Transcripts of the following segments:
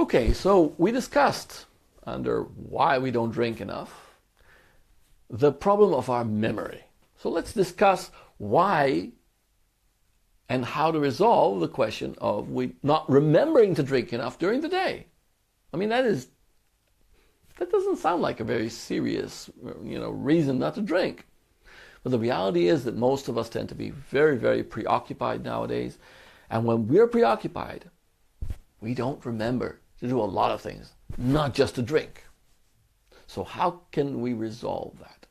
Okay, so we discussed under why we don't drink enough, the problem of our memory. So let's discuss why and how to resolve the question of we not remembering to drink enough during the day. I mean, that doesn't sound like a very serious, reason not to drink. But the reality is that most of us tend to be very, very preoccupied nowadays. And when we're preoccupied, we don't remember to do a lot of things, not just to drink. So how can we resolve that?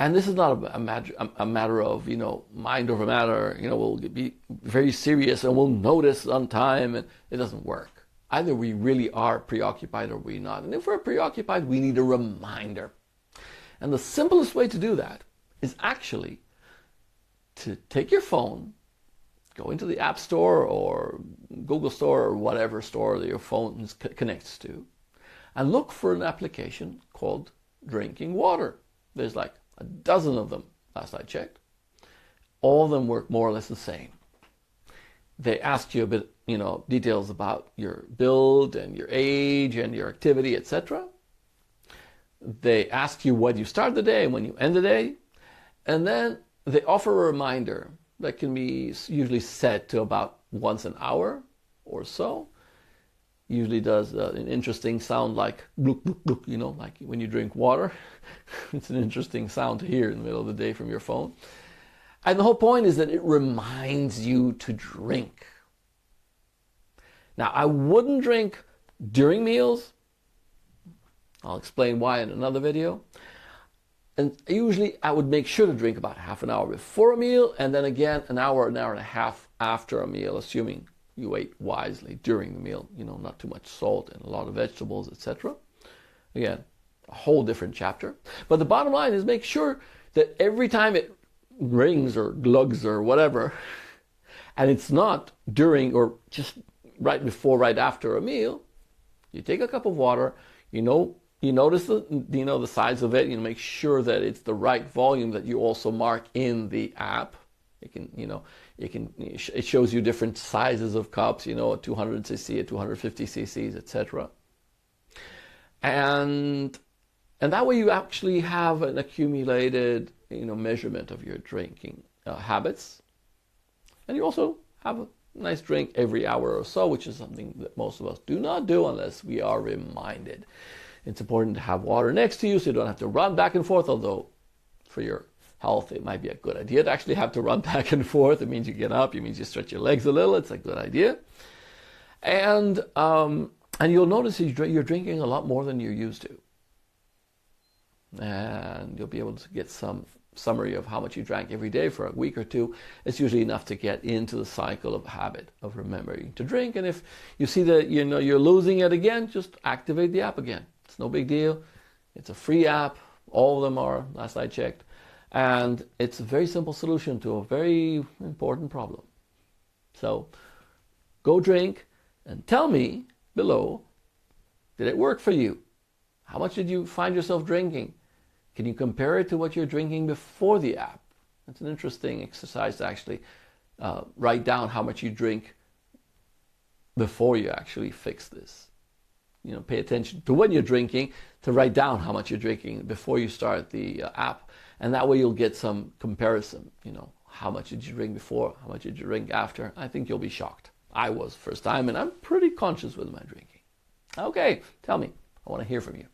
And this is not a matter of, mind over matter, we'll be very serious and we'll notice on time, and it doesn't work. Either we really are preoccupied or we're not. And if we're preoccupied, we need a reminder. And the simplest way to do that is actually to take your phone, go into the App Store or Google Store or whatever store that your phone connects to, and look for an application called Drinking Water. There's like a dozen of them, last I checked. All of them work more or less the same. They ask you a bit, details about your build and your age and your activity, etc. They ask you when you start the day and when you end the day. And then they offer a reminder that can be usually set to about once an hour or so. Usually does an interesting sound like bloop, bloop, bloop, like when you drink water. It's an interesting sound to hear in the middle of the day from your phone. And the whole point is that it reminds you to drink. Now, I wouldn't drink during meals. I'll explain why in another video. And usually I would make sure to drink about half an hour before a meal, and then again an hour and a half after a meal, assuming you ate wisely during the meal, not too much salt and a lot of vegetables, etc. Again, a whole different chapter. But the bottom line is make sure that every time it rings or glugs or whatever, and it's not during or just right before, right after a meal, you take a cup of water, you notice the size of it, make sure that it's the right volume that you also mark in the app. It shows you different sizes of cups, a 200 cc, a 250 cc's, etc. And that way you actually have an accumulated, measurement of your drinking habits. And you also have a nice drink every hour or so, which is something that most of us do not do unless we are reminded. It's important to have water next to you so you don't have to run back and forth, although for your health it might be a good idea to actually have to run back and forth. It means you get up, it means you stretch your legs a little. It's a good idea. And you'll notice you're drinking a lot more than you're used to. And you'll be able to get some summary of how much you drank every day for a week or two. It's usually enough to get into the cycle of habit of remembering to drink. And if you see that you're losing it again, just activate the app again. It's no big deal. It's a free app. All of them are, last I checked. And it's a very simple solution to a very important problem. So go drink and tell me below, did it work for you? How much did you find yourself drinking? Can you compare it to what you're drinking before the app? It's an interesting exercise to actually write down how much you drink before you actually fix this. Pay attention to when you're drinking, to write down how much you're drinking before you start the app. And that way you'll get some comparison. How much did you drink before? How much did you drink after? I think you'll be shocked. I was first time, and I'm pretty conscious with my drinking. Okay, tell me. I want to hear from you.